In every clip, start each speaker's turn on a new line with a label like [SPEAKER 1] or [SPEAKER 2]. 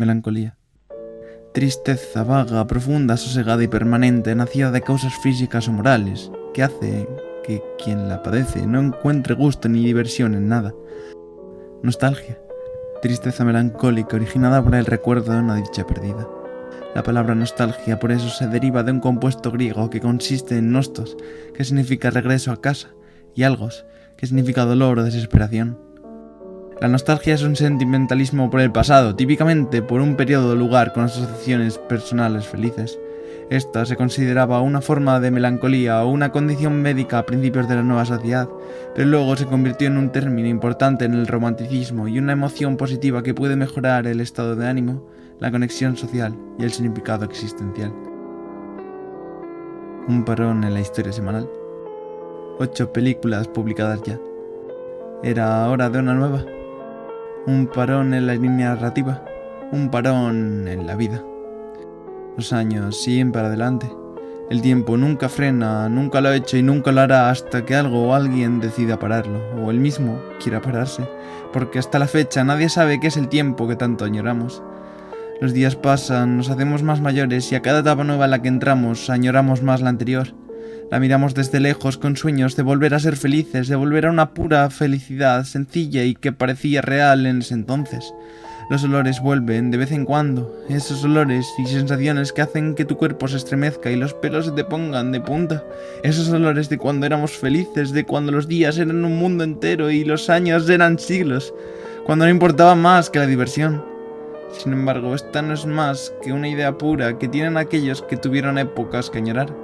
[SPEAKER 1] Melancolía. Tristeza vaga, profunda, sosegada y permanente, nacida de causas físicas o morales, que hace que quien la padece no encuentre gusto ni diversión en nada. Nostalgia. Tristeza melancólica originada por el recuerdo de una dicha perdida. La palabra nostalgia por eso se deriva de un compuesto griego que consiste en nostos, que significa regreso a casa, y algos, que significa dolor o desesperación. La nostalgia es un sentimentalismo por el pasado, típicamente por un periodo o lugar con asociaciones personales felices. Esta se consideraba una forma de melancolía o una condición médica a principios de la nueva sociedad, pero luego se convirtió en un término importante en el romanticismo y una emoción positiva que puede mejorar el estado de ánimo, la conexión social y el significado existencial. Un parón en la historia semanal. 8 películas publicadas ya. Era hora de una nueva. Un parón en la línea narrativa. Un parón en la vida. Los años siguen para adelante. El tiempo nunca frena, nunca lo ha hecho y nunca lo hará hasta que algo o alguien decida pararlo, o él mismo quiera pararse, porque hasta la fecha nadie sabe qué es el tiempo que tanto añoramos. Los días pasan, nos hacemos más mayores y a cada etapa nueva en la que entramos añoramos más la anterior. La miramos desde lejos con sueños de volver a ser felices, de volver a una pura felicidad sencilla y que parecía real en ese entonces. Los olores vuelven de vez en cuando, esos olores y sensaciones que hacen que tu cuerpo se estremezca y los pelos se te pongan de punta. Esos olores de cuando éramos felices, de cuando los días eran un mundo entero y los años eran siglos, cuando no importaba más que la diversión. Sin embargo, esta no es más que una idea pura que tienen aquellos que tuvieron épocas que añorar,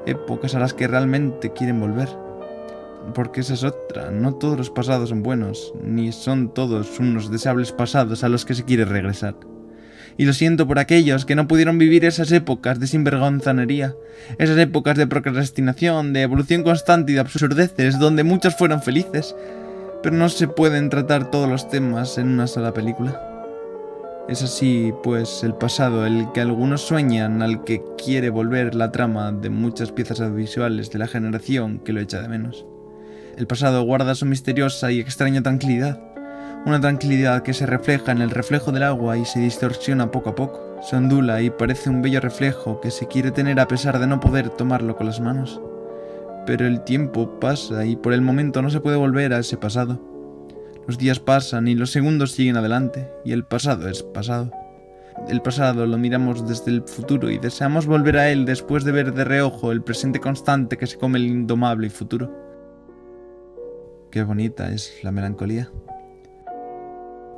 [SPEAKER 1] épocas a las que realmente quieren volver. Porque esa es otra, no todos los pasados son buenos, ni son todos unos deseables pasados a los que se quiere regresar. Y lo siento por aquellos que no pudieron vivir esas épocas de sinvergonzanería, esas épocas de procrastinación, de evolución constante y de absurdeces donde muchos fueron felices, pero no se pueden tratar todos los temas en una sola película. Es así, pues, el pasado, el que algunos sueñan, al que quiere volver la trama de muchas piezas audiovisuales de la generación que lo echa de menos. El pasado guarda su misteriosa y extraña tranquilidad, una tranquilidad que se refleja en el reflejo del agua y se distorsiona poco a poco, se ondula y parece un bello reflejo que se quiere tener a pesar de no poder tomarlo con las manos. Pero el tiempo pasa y por el momento no se puede volver a ese pasado. Los días pasan y los segundos siguen adelante, y el pasado es pasado. El pasado lo miramos desde el futuro y deseamos volver a él después de ver de reojo el presente constante que se come el indomable futuro. Qué bonita es la melancolía.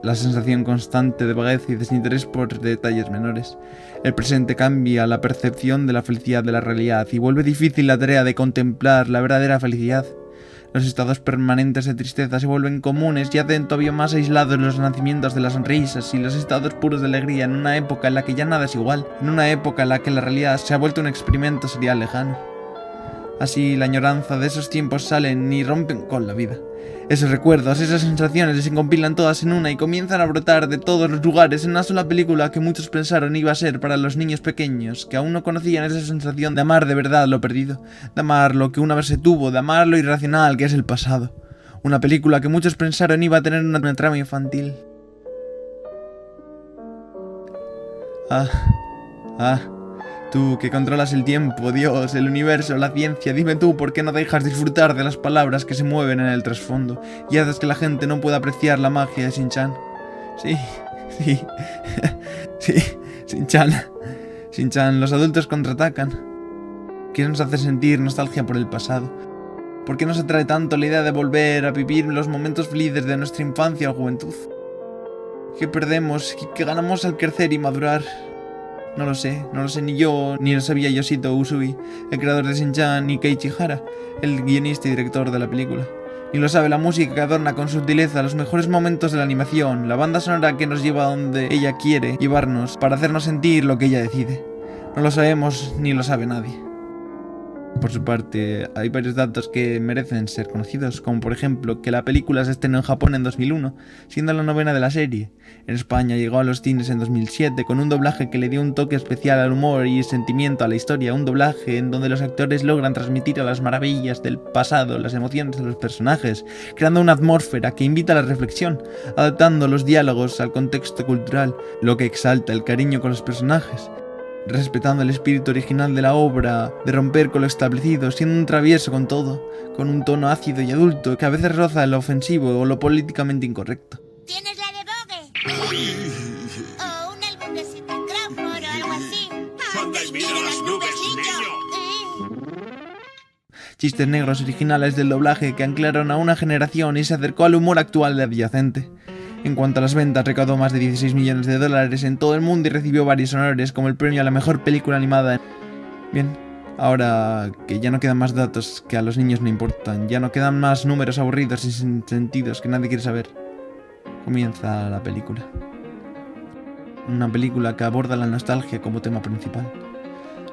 [SPEAKER 1] La sensación constante de vaguez y desinterés por detalles menores. El presente cambia la percepción de la felicidad de la realidad y vuelve difícil la tarea de contemplar la verdadera felicidad. Los estados permanentes de tristeza se vuelven comunes y hacen todavía más aislados los nacimientos de las sonrisas y los estados puros de alegría en una época en la que ya nada es igual, en una época en la que la realidad se ha vuelto un experimento serial lejano. Así la añoranza de esos tiempos salen y rompen con la vida. Esos recuerdos, esas sensaciones se compilan todas en una y comienzan a brotar de todos los lugares en una sola película que muchos pensaron iba a ser para los niños pequeños, que aún no conocían esa sensación de amar de verdad lo perdido, de amar lo que una vez se tuvo, de amar lo irracional que es el pasado. Una película que muchos pensaron iba a tener una trama infantil. Tú que controlas el tiempo, Dios, el universo, la ciencia, dime tú por qué no dejas disfrutar de las palabras que se mueven en el trasfondo y haces que la gente no pueda apreciar la magia de Shin-chan. Sí, Shin-chan, los adultos contraatacan. ¿Qué nos hace sentir nostalgia por el pasado? ¿Por qué nos atrae tanto la idea de volver a vivir los momentos felices de nuestra infancia o juventud? ¿Qué perdemos y qué ganamos al crecer y madurar? No lo sé ni yo, ni lo sabía Yoshito Usui, el creador de Shin-chan, ni Keiichi Hara, el guionista y director de la película. Ni lo sabe la música que adorna con sutileza los mejores momentos de la animación, la banda sonora que nos lleva a donde ella quiere llevarnos para hacernos sentir lo que ella decide. No lo sabemos ni lo sabe nadie. Por su parte, hay varios datos que merecen ser conocidos, como por ejemplo que la película se estrenó en Japón en 2001, siendo la novena de la serie. En España llegó a los cines en 2007 con un doblaje que le dio un toque especial al humor y sentimiento a la historia, un doblaje en donde los actores logran transmitir a las maravillas del pasado las emociones de los personajes, creando una atmósfera que invita a la reflexión, adaptando los diálogos al contexto cultural, lo que exalta el cariño con los personajes, respetando el espíritu original de la obra, de romper con lo establecido, siendo un travieso con todo, con un tono ácido y adulto que a veces roza lo ofensivo o lo políticamente incorrecto.
[SPEAKER 2] ¿Tienes la de Vogue? O un álbum de Cindy Crawford o algo así.
[SPEAKER 3] ¡Anda y mira las nubes, niño!
[SPEAKER 1] Chistes negros originales del doblaje que anclaron a una generación y se acercó al humor actual de adyacente. En cuanto a las ventas, recaudó más de 16 millones de dólares en todo el mundo y recibió varios honores como el premio a la mejor película animada. Bien, ahora que ya no quedan más datos que a los niños no importan, ya no quedan más números aburridos y sin sentidos que nadie quiere saber, comienza la película. Una película que aborda la nostalgia como tema principal.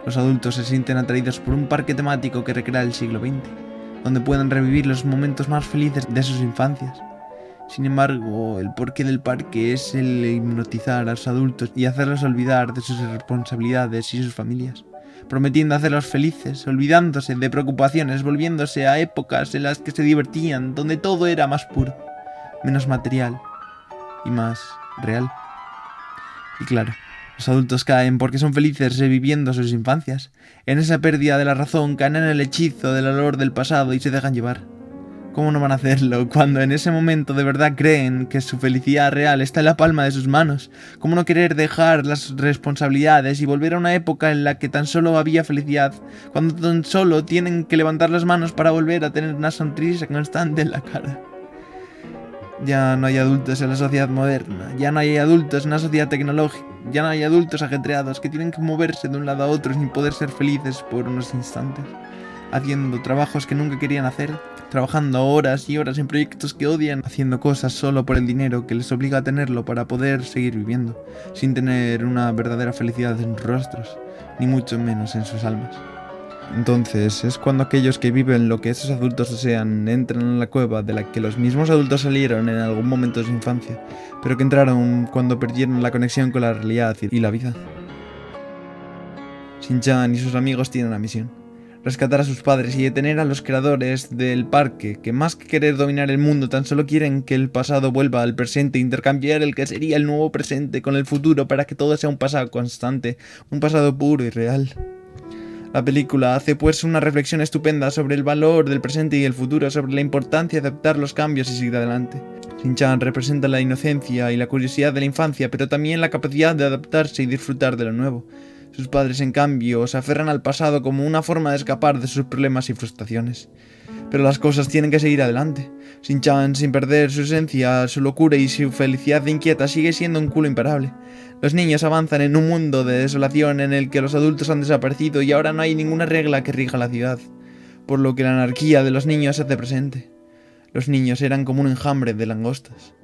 [SPEAKER 1] Los adultos se sienten atraídos por un parque temático que recrea el siglo XX, donde pueden revivir los momentos más felices de sus infancias. Sin embargo, el porqué del parque es el hipnotizar a los adultos y hacerlos olvidar de sus responsabilidades y sus familias, prometiendo hacerlos felices, olvidándose de preocupaciones, volviéndose a épocas en las que se divertían, donde todo era más puro, menos material y más real. Y claro, los adultos caen porque son felices reviviendo sus infancias. En esa pérdida de la razón caen en el hechizo del olor del pasado y se dejan llevar. ¿Cómo no van a hacerlo cuando en ese momento de verdad creen que su felicidad real está en la palma de sus manos? ¿Cómo no querer dejar las responsabilidades y volver a una época en la que tan solo había felicidad, cuando tan solo tienen que levantar las manos para volver a tener una sonrisa constante en la cara? Ya no hay adultos en la sociedad moderna, ya no hay adultos en la sociedad tecnológica, ya no hay adultos ajetreados que tienen que moverse de un lado a otro sin poder ser felices por unos instantes, haciendo trabajos que nunca querían hacer, trabajando horas y horas en proyectos que odian, haciendo cosas solo por el dinero que les obliga a tenerlo para poder seguir viviendo, sin tener una verdadera felicidad en sus rostros, ni mucho menos en sus almas. Entonces es cuando aquellos que viven lo que esos adultos desean entran en la cueva de la que los mismos adultos salieron en algún momento de su infancia, pero que entraron cuando perdieron la conexión con la realidad y la vida. Shin-chan y sus amigos tienen una misión: rescatar a sus padres y detener a los creadores del parque, que más que querer dominar el mundo tan solo quieren que el pasado vuelva al presente e intercambiar el que sería el nuevo presente con el futuro para que todo sea un pasado constante, un pasado puro y real. La película hace pues una reflexión estupenda sobre el valor del presente y el futuro, sobre la importancia de aceptar los cambios y seguir adelante. Shin-chan representa la inocencia y la curiosidad de la infancia, pero también la capacidad de adaptarse y disfrutar de lo nuevo. Sus padres, en cambio, se aferran al pasado como una forma de escapar de sus problemas y frustraciones. Pero las cosas tienen que seguir adelante. Shin-chan, sin perder su esencia, su locura y su felicidad inquieta, sigue siendo un culo imparable. Los niños avanzan en un mundo de desolación en el que los adultos han desaparecido y ahora no hay ninguna regla que rija la ciudad, por lo que la anarquía de los niños se hace presente. Los niños eran como un enjambre de langostas.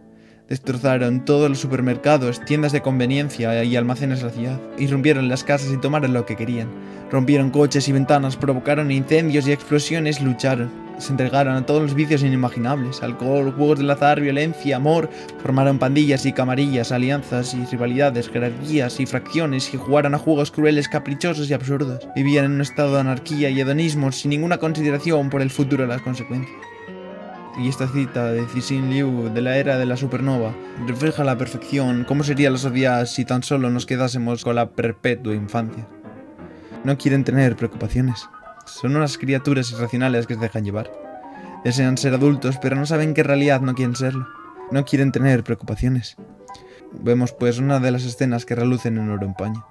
[SPEAKER 1] Destrozaron todos los supermercados, tiendas de conveniencia y almacenes de la ciudad. Irrumpieron las casas y tomaron lo que querían. Rompieron coches y ventanas, provocaron incendios y explosiones, lucharon. Se entregaron a todos los vicios inimaginables: alcohol, juegos del azar, violencia, amor. Formaron pandillas y camarillas, alianzas y rivalidades, jerarquías y fracciones, y jugaron a juegos crueles, caprichosos y absurdos. Vivían en un estado de anarquía y hedonismo sin ninguna consideración por el futuro de las consecuencias. Y esta cita de Cixin Liu de la era de la supernova refleja a la perfección cómo sería la sociedad si tan solo nos quedásemos con la perpetua infancia. No quieren tener preocupaciones. Son unas criaturas irracionales que se dejan llevar. Desean ser adultos, pero no saben que en realidad no quieren serlo. No quieren tener preocupaciones. Vemos pues una de las escenas que relucen en oro en paño,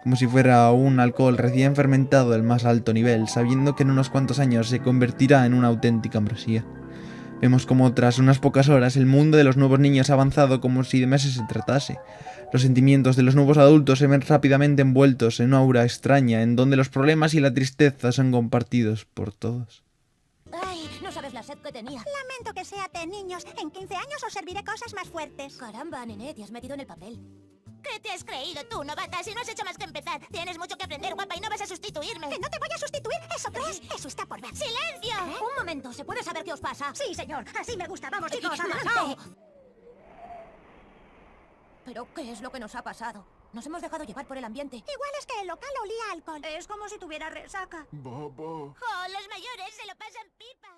[SPEAKER 1] como si fuera un alcohol recién fermentado del más alto nivel, sabiendo que en unos cuantos años se convertirá en una auténtica ambrosía. Vemos como tras unas pocas horas el mundo de los nuevos niños ha avanzado como si de meses se tratase. Los sentimientos de los nuevos adultos se ven rápidamente envueltos en una aura extraña, en donde los problemas y la tristeza son compartidos por todos.
[SPEAKER 4] Ay, no sabes la sed que tenía.
[SPEAKER 2] Lamento que sea de niños. En 15 años os serviré cosas más fuertes.
[SPEAKER 4] Caramba, nene, te has metido en el papel.
[SPEAKER 2] ¿Qué te has creído tú, novata? Si no has hecho más que empezar. Tienes mucho que aprender, guapa, y no vas a sustituirme.
[SPEAKER 4] ¿Que no te voy a sustituir? ¿Eso crees? Eso está por ver.
[SPEAKER 2] ¡Silencio!
[SPEAKER 4] Un momento, ¿se puede saber qué os pasa? Sí, señor. Así me gusta. Vamos, chicos,
[SPEAKER 2] ¿Qué ha
[SPEAKER 4] adelante.
[SPEAKER 2] pasado?
[SPEAKER 4] ¿Pero qué es lo que nos ha pasado? Nos hemos dejado llevar por el ambiente.
[SPEAKER 2] Igual es que el local olía a alcohol.
[SPEAKER 4] Es como si tuviera resaca.
[SPEAKER 2] ¡Oh, los mayores se lo pasan pipa!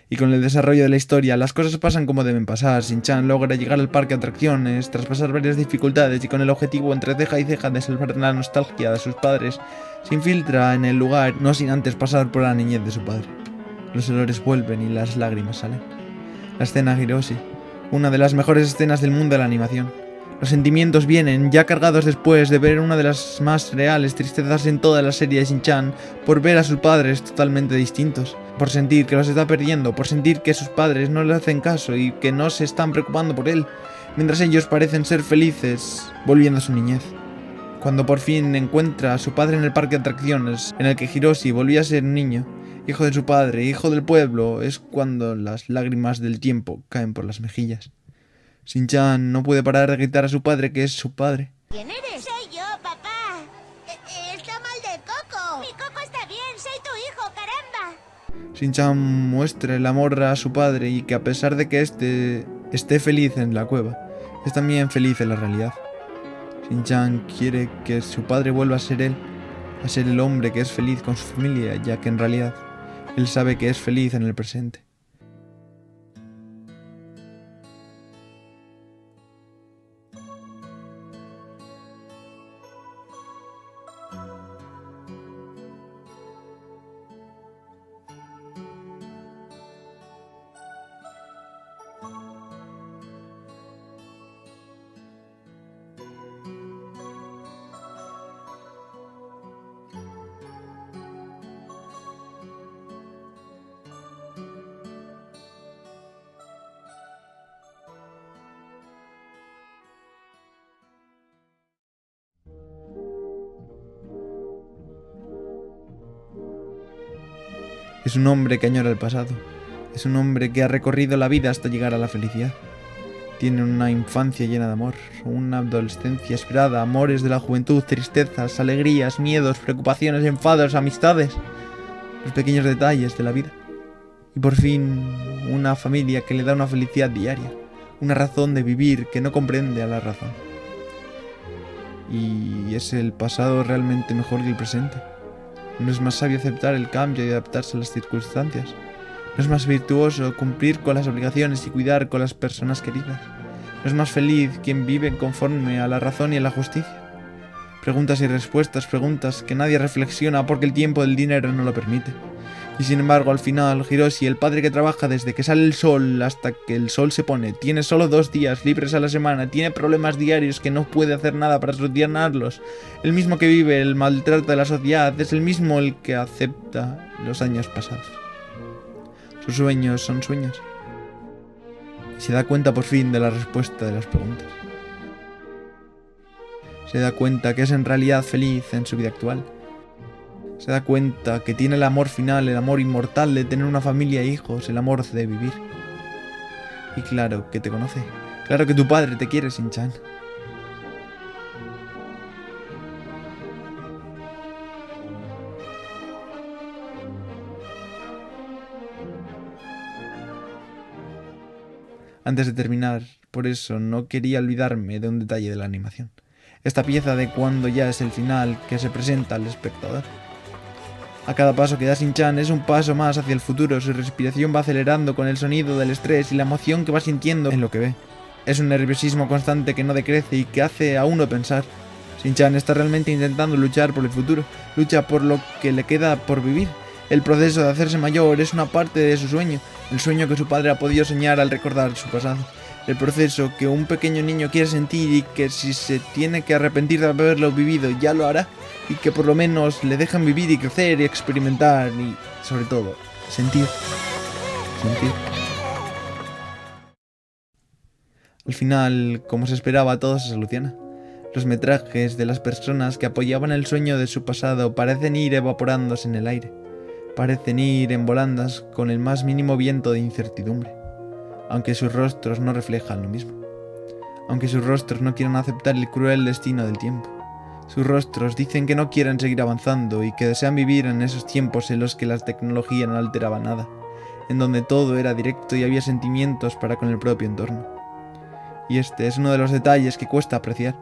[SPEAKER 1] Y con el desarrollo de la historia, las cosas pasan como deben pasar. Shin-chan logra llegar al parque de atracciones, tras pasar varias dificultades y con el objetivo entre ceja y ceja de salvar la nostalgia de sus padres, se infiltra en el lugar, no sin antes pasar por la niñez de su padre. Los olores vuelven y las lágrimas salen. La escena Hiroshi, una de las mejores escenas del mundo de la animación. Los sentimientos vienen ya cargados después de ver una de las más reales tristezas en toda la serie de Shin-chan, por ver a sus padres totalmente distintos, por sentir que los está perdiendo, por sentir que sus padres no le hacen caso y que no se están preocupando por él, mientras ellos parecen ser felices volviendo a su niñez. Cuando por fin encuentra a su padre en el parque de atracciones, en el que Hiroshi volvía a ser un niño, hijo de su padre, hijo del pueblo, es cuando las lágrimas del tiempo caen por las mejillas. Shin-chan no puede parar de gritar a su padre que es su padre.
[SPEAKER 2] ¿Quién eres? Soy yo, papá. Está mal de Coco. Mi Coco está bien, soy tu hijo, caramba.
[SPEAKER 1] Shin-chan muestra el amor a su padre y que a pesar de que éste esté feliz en la cueva, es también feliz en la realidad. Shin-chan quiere que su padre vuelva a ser él, a ser el hombre que es feliz con su familia, ya que en realidad él sabe que es feliz en el presente. Es un hombre que añora el pasado. Es un hombre que ha recorrido la vida hasta llegar a la felicidad. Tiene una infancia llena de amor, una adolescencia esperada, amores de la juventud, tristezas, alegrías, miedos, preocupaciones, enfados, amistades, los pequeños detalles de la vida. Y por fin, una familia que le da una felicidad diaria, una razón de vivir que no comprende a la razón. ¿Y es el pasado realmente mejor que el presente? ¿No es más sabio aceptar el cambio y adaptarse a las circunstancias? ¿No es más virtuoso cumplir con las obligaciones y cuidar con las personas queridas? ¿No es más feliz quien vive conforme a la razón y a la justicia? Preguntas y respuestas, preguntas que nadie reflexiona porque el tiempo del dinero no lo permite. Y sin embargo, al final, Hiroshi, el padre que trabaja desde que sale el sol hasta que el sol se pone, tiene solo 2 días libres a la semana, tiene problemas diarios que no puede hacer nada para solucionarlos. El mismo que vive el maltrato de la sociedad es el mismo el que acepta los años pasados. Sus sueños son sueños. Y se da cuenta por fin de la respuesta de las preguntas. Se da cuenta que es en realidad feliz en su vida actual. Se da cuenta que tiene el amor final, el amor inmortal de tener una familia e hijos, el amor de vivir. Y claro que te conoce. Claro que tu padre te quiere, Shin-chan. Antes de terminar, por eso no quería olvidarme de un detalle de la animación. Esta pieza de cuando ya es el final que se presenta al espectador. A cada paso que da Shin-chan es un paso más hacia el futuro, su respiración va acelerando con el sonido del estrés y la emoción que va sintiendo en lo que ve. Es un nerviosismo constante que no decrece y que hace a uno pensar. Shin-chan está realmente intentando luchar por el futuro, lucha por lo que le queda por vivir. El proceso de hacerse mayor es una parte de su sueño, el sueño que su padre ha podido soñar al recordar su pasado. El proceso que un pequeño niño quiere sentir y que si se tiene que arrepentir de haberlo vivido ya lo hará, y que por lo menos le dejan vivir y crecer y experimentar y, sobre todo, sentir. Al final, como se esperaba, todo se soluciona. Los metrajes de las personas que apoyaban el sueño de su pasado parecen ir evaporándose en el aire. Parecen ir en volandas con el más mínimo viento de incertidumbre, aunque sus rostros no reflejan lo mismo. aunque sus rostros no quieran aceptar el cruel destino del tiempo. Sus rostros dicen que no quieren seguir avanzando y que desean vivir en esos tiempos en los que la tecnología no alteraba nada, en donde todo era directo y había sentimientos para con el propio entorno. Y este es uno de los detalles que cuesta apreciar.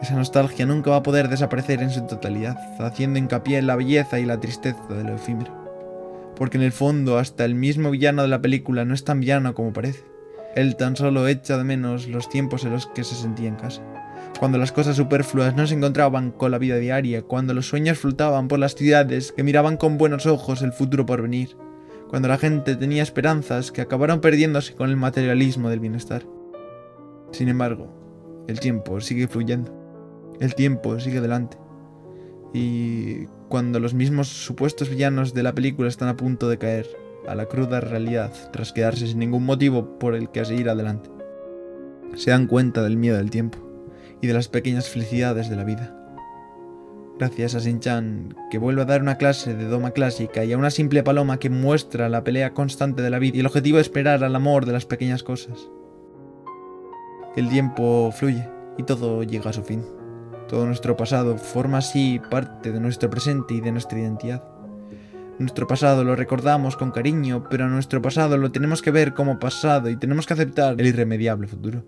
[SPEAKER 1] Esa nostalgia nunca va a poder desaparecer en su totalidad, haciendo hincapié en la belleza y la tristeza de lo efímero. Porque en el fondo hasta el mismo villano de la película no es tan villano como parece. Él tan solo echa de menos los tiempos en los que se sentía en casa. Cuando las cosas superfluas no se encontraban con la vida diaria, cuando los sueños flotaban por las ciudades que miraban con buenos ojos el futuro por venir, cuando la gente tenía esperanzas que acabaron perdiéndose con el materialismo del bienestar. Sin embargo, el tiempo sigue fluyendo, el tiempo sigue adelante, y cuando los mismos supuestos villanos de la película están a punto de caer a la cruda realidad tras quedarse sin ningún motivo por el que seguir adelante, se dan cuenta del miedo del tiempo y de las pequeñas felicidades de la vida. Gracias a Shin-chan, que vuelve a dar una clase de doma clásica, y a una simple paloma que muestra la pelea constante de la vida y el objetivo de esperar al amor de las pequeñas cosas. El tiempo fluye y todo llega a su fin. Todo nuestro pasado forma así parte de nuestro presente y de nuestra identidad. Nuestro pasado lo recordamos con cariño, pero a nuestro pasado lo tenemos que ver como pasado y tenemos que aceptar el irremediable futuro.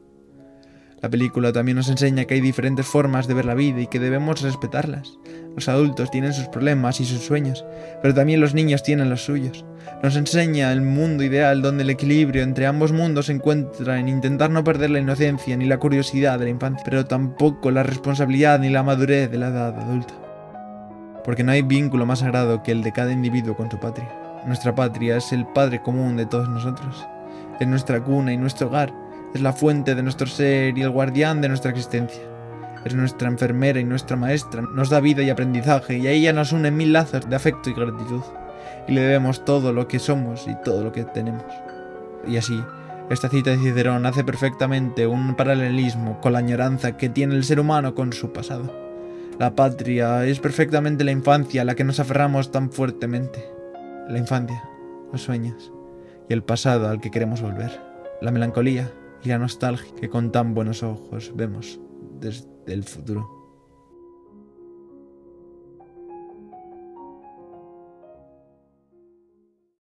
[SPEAKER 1] La película también nos enseña que hay diferentes formas de ver la vida y que debemos respetarlas. Los adultos tienen sus problemas y sus sueños, pero también los niños tienen los suyos. Nos enseña el mundo ideal donde el equilibrio entre ambos mundos se encuentra en intentar no perder la inocencia ni la curiosidad de la infancia, pero tampoco la responsabilidad ni la madurez de la edad adulta. Porque no hay vínculo más sagrado que el de cada individuo con su patria. Nuestra patria es el padre común de todos nosotros. Es nuestra cuna y nuestro hogar. Es la fuente de nuestro ser y el guardián de nuestra existencia. Es nuestra enfermera y nuestra maestra. Nos da vida y aprendizaje, y a ella nos unen 1000 lazos de afecto y gratitud. Y le debemos todo lo que somos y todo lo que tenemos. Y así, esta cita de Cicerón hace perfectamente un paralelismo con la añoranza que tiene el ser humano con su pasado. La patria es perfectamente la infancia a la que nos aferramos tan fuertemente. La infancia, los sueños y el pasado al que queremos volver. La melancolía y la nostalgia que con tan buenos ojos vemos desde el futuro.